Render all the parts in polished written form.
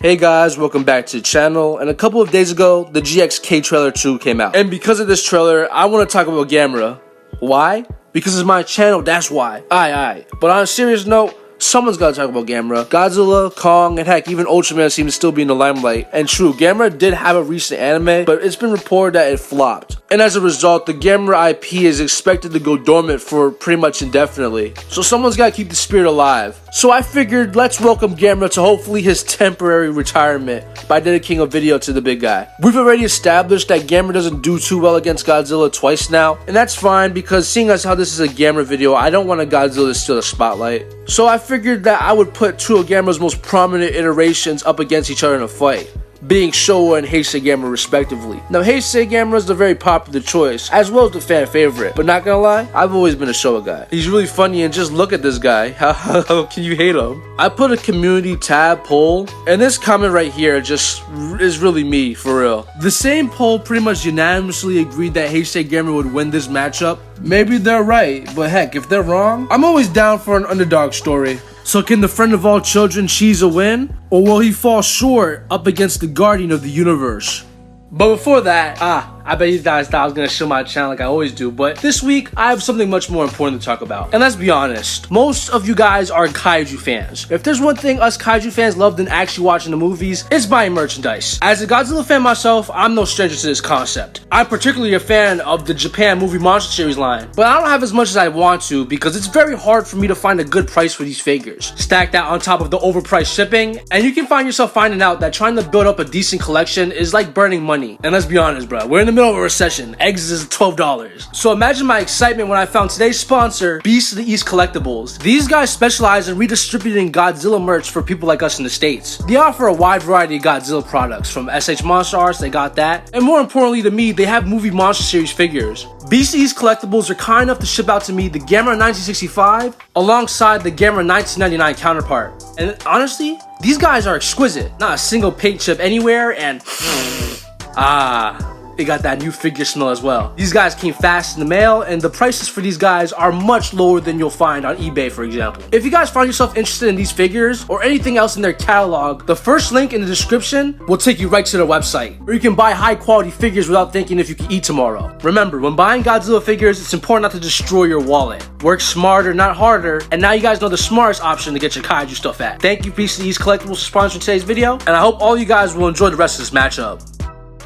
Hey guys, welcome back to the channel, and a couple of days ago, the GXK trailer 2 came out. And because of this trailer, I want to talk about Gamera. Why? Because it's my channel, that's why. Aye. But on a serious note, someone's gotta talk about Gamera. Godzilla, Kong, and heck, even Ultraman seem to still be in the limelight. And true, Gamera did have a recent anime, but it's been reported that it flopped. And as a result, the Gamera IP is expected to go dormant for pretty much indefinitely. So someone's gotta keep the spirit alive. So I figured, let's welcome Gamera to hopefully his temporary retirement by dedicating a video to the big guy. We've already established that Gamera doesn't do too well against Godzilla twice now, and that's fine because seeing as how this is a Gamera video, I don't want a Godzilla to steal the spotlight. So I figured that I would put two of Gamera's most prominent iterations up against each other in a fight, being Showa and Heisei Gamera respectively. Now Heisei Gamera is a very popular choice, as well as the fan favorite, but not gonna lie, I've always been a Showa guy. He's really funny and just look at this guy, how can you hate him? I put a community tab poll, and this comment right here just is really me, for real. The same poll pretty much unanimously agreed that Heisei Gamera would win this matchup. Maybe they're right, but heck, if they're wrong, I'm always down for an underdog story. So can the friend of all children cheese a win? Or will he fall short up against the guardian of the universe? But before that, I bet you guys thought I was gonna show my channel like I always do, but this week I have something much more important to talk about. And let's be honest, most of you guys are kaiju fans. If there's one thing us kaiju fans love than actually watching the movies, it's buying merchandise. As a Godzilla fan myself, I'm no stranger to this concept. I'm particularly a fan of the Japan movie monster series line, but I don't have as much as I want to because it's very hard for me to find a good price for these figures. Stack that on top of the overpriced shipping, and you can find yourself finding out that trying to build up a decent collection is like burning money. And let's be honest, bro, we're in the middle of a recession. Eggs is $12. So imagine my excitement when I found today's sponsor, Beast of the East Collectibles. These guys specialize in redistributing Godzilla merch for people like us in the States. They offer a wide variety of Godzilla products, from SH Monster Arts, they got that, and more importantly to me, they have movie monster series figures. Beast of the East Collectibles are kind enough to ship out to me the Gamera 1965 alongside the Gamera 1999 counterpart. And honestly, these guys are exquisite. Not a single paint chip anywhere, and they got that new figure smell as well. These guys came fast in the mail, and the prices for these guys are much lower than you'll find on eBay, for example. If you guys find yourself interested in these figures or anything else in their catalog, the first link in the description will take you right to their website, where you can buy high quality figures without thinking if you can eat tomorrow. Remember, when buying Godzilla figures, it's important not to destroy your wallet. Work smarter, not harder, and now you guys know the smartest option to get your kaiju stuff at. Thank you, Beast of the East Collectibles, for sponsoring today's video, and I hope all you guys will enjoy the rest of this matchup.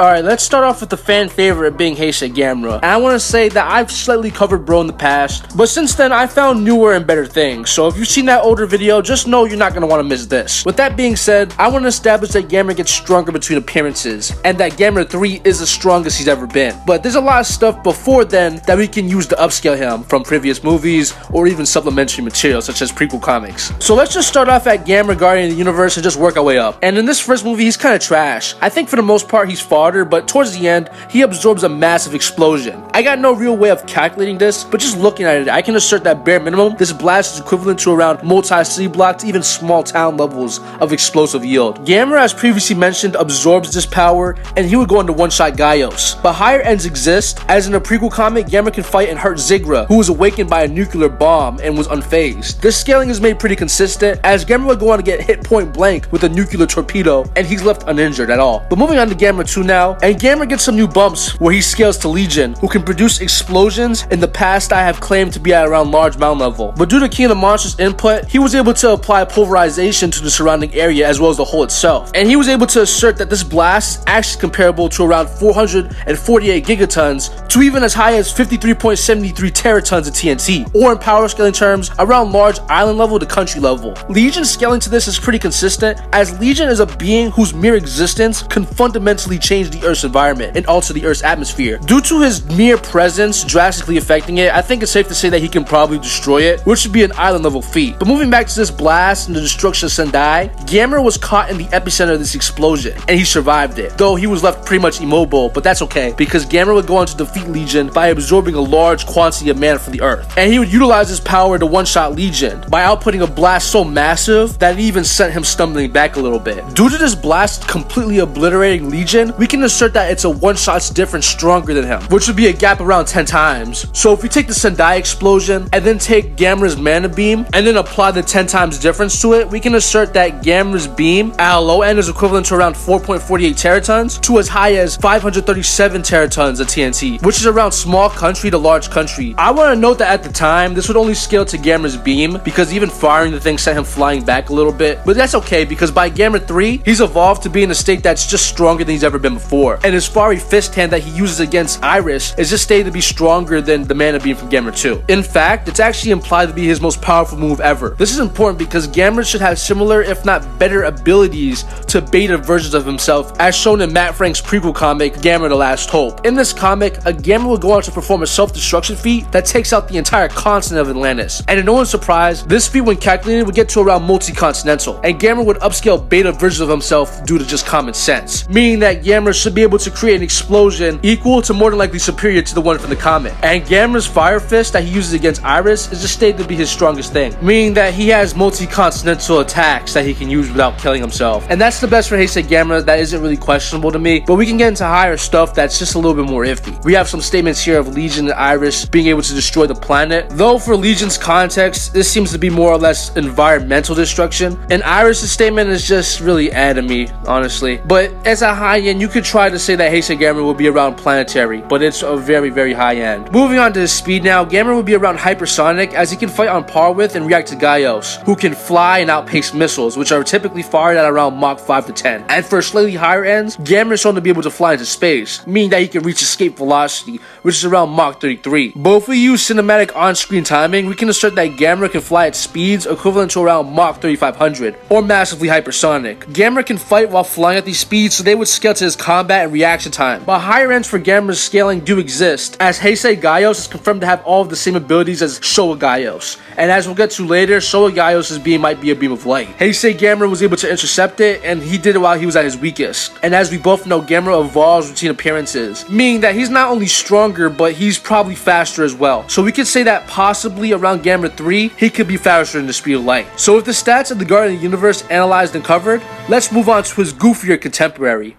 Alright, let's start off with the fan favorite being Heisei Gamera. And I want to say that I've slightly covered Bro in the past, but since then I found newer and better things. So if you've seen that older video, just know you're not going to want to miss this. With that being said, I want to establish that Gamera gets stronger between appearances, and that Gamera 3 is the strongest he's ever been. But there's a lot of stuff before then that we can use to upscale him from previous movies or even supplementary material such as prequel comics. So let's just start off at Gamera Guardian of the Universe and just work our way up. And in this first movie, he's kind of trash. I think for the most part he's fodder, but towards the end, he absorbs a massive explosion. I got no real way of calculating this, but just looking at it, I can assert that bare minimum, this blast is equivalent to around multi-city blocks, even small town levels of explosive yield. Gamera, as previously mentioned, absorbs this power, and he would go into one-shot Gaios. But higher ends exist, as in a prequel comic, Gamera can fight and hurt Zigra, who was awakened by a nuclear bomb and was unfazed. This scaling is made pretty consistent, as Gamera would go on to get hit point blank with a nuclear torpedo, and he's left uninjured at all. But moving on to Gamera 2 now, and Gamera gets some new bumps where he scales to Legion, who can produce explosions. In the past, I have claimed to be at around large mound level, but due to King of the Monsters input, he was able to apply pulverization to the surrounding area as well as the hole itself, and he was able to assert that this blast is actually comparable to around 448 gigatons to even as high as 53.73 teratons of TNT, or in power scaling terms, around large island level to country level. Legion scaling to this is pretty consistent, as Legion is a being whose mere existence can fundamentally change the Earth's environment and alter the Earth's atmosphere. Due to his mere presence drastically affecting it, I think it's safe to say that he can probably destroy it, which would be an island level feat. But moving back to this blast and the destruction of Sendai, Gamera was caught in the epicenter of this explosion, and he survived it, though he was left pretty much immobile, but that's okay, because Gamera would go on to defeat Legion by absorbing a large quantity of mana from the Earth, and he would utilize his power to one-shot Legion by outputting a blast so massive that it even sent him stumbling back a little bit. Due to this blast completely obliterating Legion, we can assert that it's a 1 shot's difference stronger than him, which would be a gap around 10 times. So if we take the Sendai explosion and then take Gamera's mana beam and then apply the 10 times difference to it, we can assert that Gamera's beam at a low end is equivalent to around 4.48 teratons to as high as 537 teratons of TNT, which is around small country to large country. I want to note that at the time, this would only scale to Gamera's beam because even firing the thing sent him flying back a little bit, but that's okay because by Gamera 3, he's evolved to be in a state that's just stronger than he's ever been before, and his fiery fist hand that he uses against Iris is just stated to be stronger than the mana beam from Gamera 2. In fact, it's actually implied to be his most powerful move ever. This is important because Gamera should have similar, if not better, abilities to beta versions of himself, as shown in Matt Frank's prequel comic, Gamera the Last Hope. In this comic, a Gamera will go on to perform a self-destruction feat that takes out the entire continent of Atlantis, and in no one's surprise, this feat when calculated would get to around multi-continental, and Gamera would upscale beta versions of himself due to just common sense, meaning that Gamera should be able to create an explosion equal to more than likely superior to the one from the comic. And Gamera's fire fist that he uses against Iris is just stated to be his strongest thing, meaning that he has multi-continental attacks that he can use without killing himself. And that's the best for Heisei Gamera. That isn't really questionable to me, but we can get into higher stuff that's just a little bit more iffy. We have some statements here of Legion and Iris being able to destroy the planet, though for Legion's context, this seems to be more or less environmental destruction, and Iris' statement is just really to me, honestly. But as a high end, you could try to say that Heisei Gamera will be around planetary, but it's a very, very high end. Moving on to his speed now, Gamera will be around hypersonic, as he can fight on par with and react to Gaios, who can fly and outpace missiles, which are typically fired at around Mach 5 to 10. And for slightly higher ends, Gamera is shown to be able to fly into space, meaning that he can reach escape velocity, which is around Mach 33. But if we use cinematic on-screen timing, we can assert that Gamera can fly at speeds equivalent to around Mach 3500, or massively hypersonic. Gamera can fight while flying at these speeds, so they would scale to his combat and reaction time. But higher ends for Gamera's scaling do exist, as Heisei Gaios is confirmed to have all of the same abilities as Showa Gaios. And as we'll get to later, Showa Gaios' beam might be a beam of light. Heisei Gamera was able to intercept it, and he did it while he was at his weakest. And as we both know, Gamera evolves routine appearances, meaning that he's not only stronger, but he's probably faster as well. So we could say that possibly around Gamera 3, he could be faster than the speed of light. So with the stats of the Guardian of the Universe analyzed and covered, let's move on to his goofier contemporary.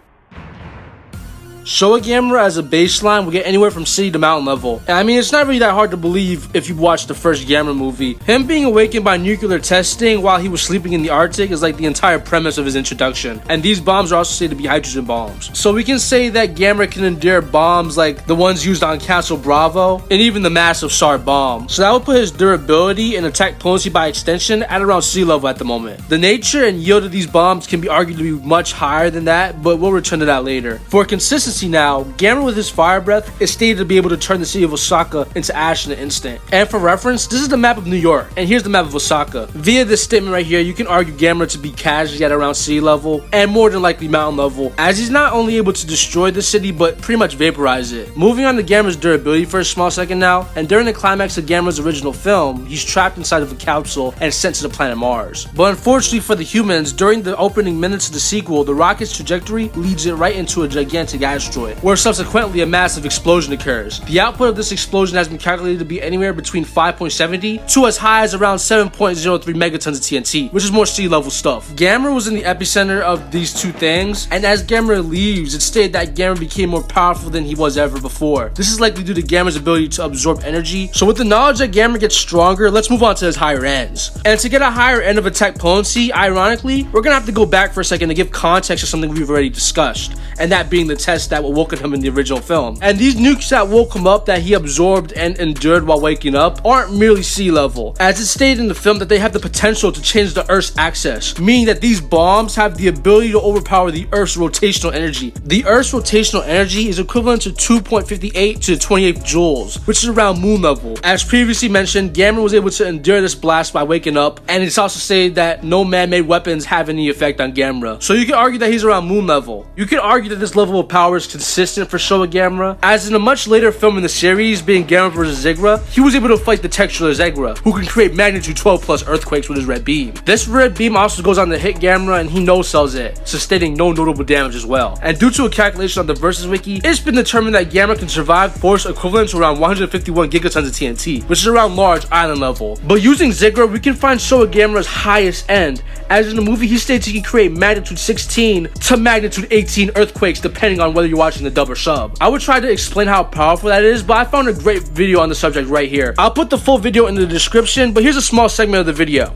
Showa Gamera as a baseline will get anywhere from city to mountain level. And I mean, it's not really that hard to believe if you watch the first Gamera movie. Him being awakened by nuclear testing while he was sleeping in the Arctic is like the entire premise of his introduction. And these bombs are also said to be hydrogen bombs. So we can say that Gamera can endure bombs like the ones used on Castle Bravo and even the massive SAR bomb. So that would put his durability and attack potency by extension at around sea level at the moment. The nature and yield of these bombs can be argued to be much higher than that, but we'll return to that later. For consistency now, Gamera with his fire breath is stated to be able to turn the city of Osaka into ash in an instant. And for reference, this is the map of New York, and here's the map of Osaka. Via this statement right here, you can argue Gamera to be casually at around sea level, and more than likely mountain level, as he's not only able to destroy the city, but pretty much vaporize it. Moving on to Gamera's durability for a small second now, and during the climax of Gamera's original film, he's trapped inside of a capsule and sent to the planet Mars. But unfortunately for the humans, during the opening minutes of the sequel, the rocket's trajectory leads it right into a gigantic asteroid, where subsequently a massive explosion occurs. The output of this explosion has been calculated to be anywhere between 5.70 to as high as around 7.03 megatons of TNT, which is more sea level stuff. Gamera was in the epicenter of these two things, and as Gamera leaves, it's stated that Gamera became more powerful than he was ever before. This is likely due to Gamera's ability to absorb energy. So with the knowledge that Gamera gets stronger, let's move on to his higher ends. And to get a higher end of attack potency, ironically, we're gonna have to go back for a second to give context to something we've already discussed, and that being the test that awoke him in the original film. And these nukes that woke him up that he absorbed and endured while waking up aren't merely sea level, as it's stated in the film that they have the potential to change the Earth's axis, meaning that these bombs have the ability to overpower the Earth's rotational energy. The Earth's rotational energy is equivalent to 2.58 to the 28th joules, which is around moon level. As previously mentioned, Gamera was able to endure this blast by waking up, and it's also stated that no man-made weapons have any effect on Gamera. So you can argue that he's around moon level. You can argue that this level of power is consistent for Showa Gamera, as in a much later film in the series, being Gamera vs. Zigra, he was able to fight the textural Zigra, who can create magnitude 12 plus earthquakes with his red beam. This red beam also goes on to hit Gamera and he no-sells it, sustaining no notable damage as well. And due to a calculation on the Versus Wiki, it's been determined that Gamera can survive force equivalent to around 151 gigatons of TNT, which is around large island level. But using Zigra, we can find Showa Gamera's highest end, as in the movie he states he can create magnitude 16 to magnitude 18 earthquakes depending on whether you're watching the dub or sub. I would try to explain how powerful that is, but I found a great video on the subject right here. I'll put the full video in the description, but here's a small segment of the video.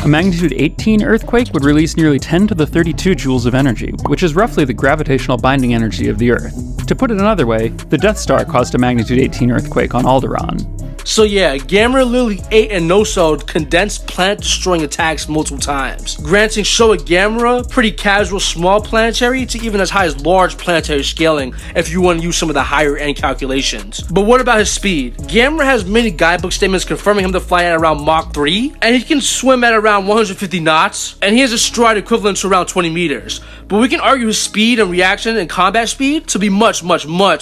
A magnitude 18 earthquake would release nearly 10 to the 32 joules of energy, which is roughly the gravitational binding energy of the Earth. To put it another way, the Death Star caused a magnitude 18 earthquake on Alderaan. So yeah, Gamera literally ate and no-sold condensed planet-destroying attacks multiple times, granting Showa Gamera pretty casual small planetary to even as high as large planetary scaling if you want to use some of the higher end calculations. But what about his speed? Gamera has many guidebook statements confirming him to fly at around Mach 3, and he can swim at around 150 knots, and he has a stride equivalent to around 20 meters. But we can argue his speed and reaction and combat speed to be much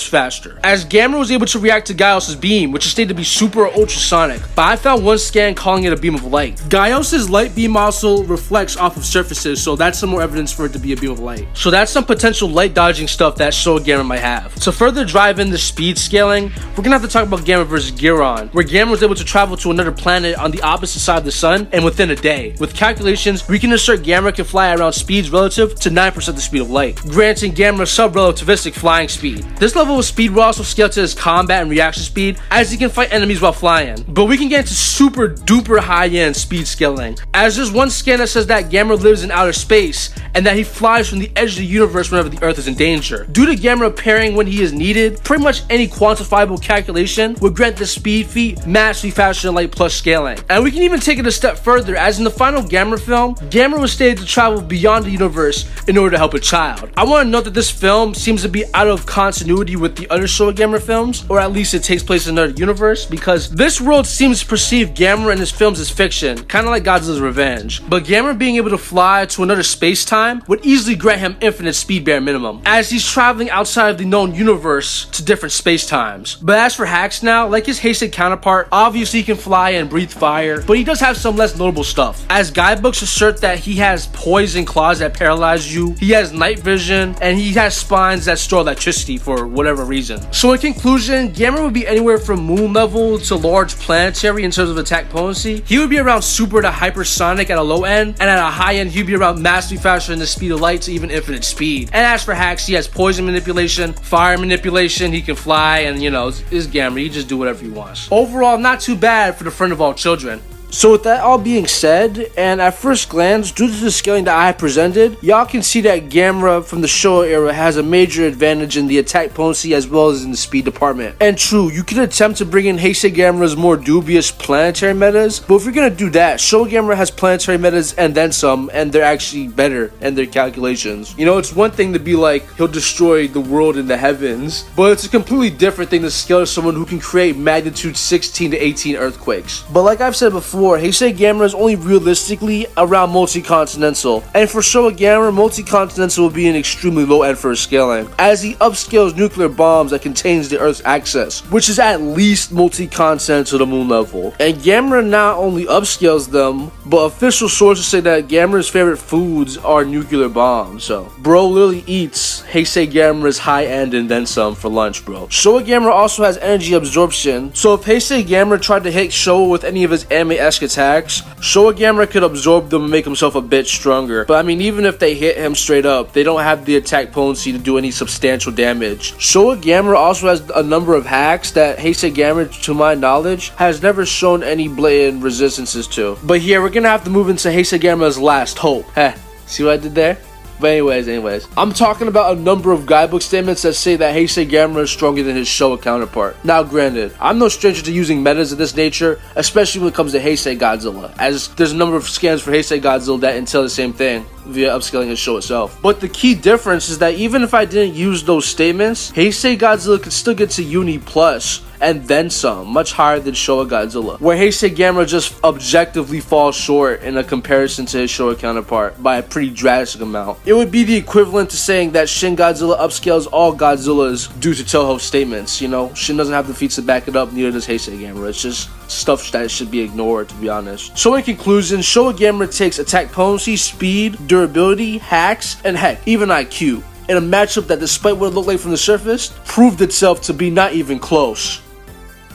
faster, as Gamera was able to react to Gaios' beam, which is stated to be super or ultrasonic, but I found one scan calling it a beam of light. Gaios' light beam also reflects off of surfaces, so that's some more evidence for it to be a beam of light. So that's some potential light dodging stuff that Showa Gamera might have. To further drive in the speed scaling, we're gonna have to talk about Gamera vs. Giron, where Gamera was able to travel to another planet on the opposite side of the sun and within a day. With calculations, we can assert Gamera can fly at around speeds relative to 9% the speed of light, granting Gamera sub-relativistic flying speed. This level of speed will also scale to his combat and reaction speed, as he can fight enemies while flying. But we can get into super duper high-end speed scaling, as there's one scan that says that Gamera lives in outer space and that he flies from the edge of the universe whenever the Earth is in danger. Due to Gamera pairing when he is needed, pretty much any quantifiable calculation would grant the speed feat massively faster than light plus scaling. And we can even take it a step further, as in the final Gamera film, Gamera was stated to travel beyond the universe in order to help a child. I want to note that this film seems to be out of continuity with the other Showa Gamera films, or at least it takes place in another universe, because this world seems to perceive Gamera and his films as fiction, kind of like Godzilla's Revenge. But Gamera being able to fly to another space-time would easily grant him infinite speed bare minimum, as he's traveling outside of the known universe to different space-times. But as for hacks now, like his Heisei counterpart, obviously he can fly and breathe fire, but he does have some less notable stuff, as guidebooks assert that he has poison claws that paralyze you, he has night vision, and he has spines that store electricity for whatever reason. So in conclusion, Gamera would be anywhere from moon level to large planetary in terms of attack potency. He would be around super to hypersonic at a low end, and at a high end he'd be around massively faster than the speed of light to even infinite speed. And as for hacks, he has poison manipulation, fire manipulation, he can fly, and you know, it's Gamera, he just do whatever he wants. Overall, not too bad for the friend of all children. So with that all being said, and at first glance, due to the scaling that I presented, y'all can see that Gamera from the Showa era has a major advantage in the attack potency as well as in the speed department. And true, you can attempt to bring in Heisei Gamera's more dubious planetary metas, but if you're gonna do that, Showa Gamera has planetary metas and then some, and they're actually better in their calculations. You know, it's one thing to be like, he'll destroy the world in the heavens, but it's a completely different thing to scale to someone who can create magnitude 16 to 18 earthquakes. But like I've said before, Heisei Gamera is only realistically around multi-continental, and for Showa Gamera, multi-continental will be an extremely low end for his scaling, as he upscales nuclear bombs that contains the Earth's axis, which is at least multi-continental to moon level. And Gamera not only upscales them, but official sources say that Gamera's favorite foods are nuclear bombs, so bro literally eats Heisei Gamera's high end and then some for lunch, bro. Showa Gamera also has energy absorption, so if Heisei Gamera tried to hit Showa with any of his anime-esque attacks, Showa Gamera could absorb them and make himself a bit stronger. But I mean, even if they hit him straight up, they don't have the attack potency to do any substantial damage. Showa Gamera also has a number of hacks that Heisei Gamera, to my knowledge, has never shown any blatant resistances to. But here, we're gonna have to move into Heisei Gamera's last hope. Heh, see what I did there? But anyways, I'm talking about a number of guidebook statements that say that Heisei Gamera is stronger than his Showa counterpart. Now granted, I'm no stranger to using metas of this nature, especially when it comes to Heisei Godzilla, as there's a number of scans for Heisei Godzilla that entail the same thing. via upscaling his show itself. But the key difference is that even if I didn't use those statements, Heisei Godzilla could still get to Uni Plus and then some, much higher than Showa Godzilla, where Heisei Gamera just objectively falls short in a comparison to his Showa counterpart by a pretty drastic amount. It would be the equivalent to saying that Shin Godzilla upscales all Godzillas due to Toho's statements. You know, Shin doesn't have the feats to back it up, neither does Heisei Gamera. It's just stuff that should be ignored, to be honest. So in conclusion, Showa Gamera takes attack potency, speed, durability, hacks, and heck, even IQ, in a matchup that, despite what it looked like from the surface, proved itself to be not even close.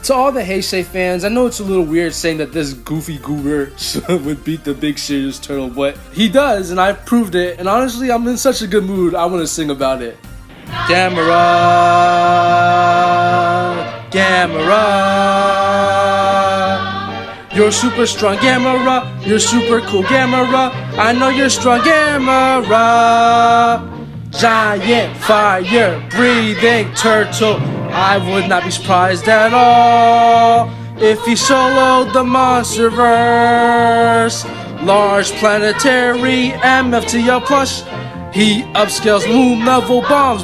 To all the Heisei fans, I know it's a little weird saying that this goofy goober would beat the big serious turtle, but he does, and I've proved it, and honestly, I'm in such a good mood, I want to sing about it. Gamera, Gamera, you're super strong, Gamera, you're super cool, Gamera, I know you're strong, Gamera, giant fire breathing turtle, I would not be surprised at all if he soloed the Monsterverse. Large planetary MFTL plus, he upscales moon level bombs.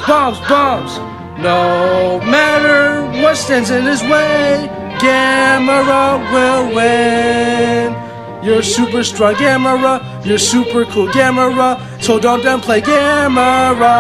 No matter what stands in his way, Gamera will win. You're super strong, Gamera. You're super cool, Gamera. So don't play Gamera.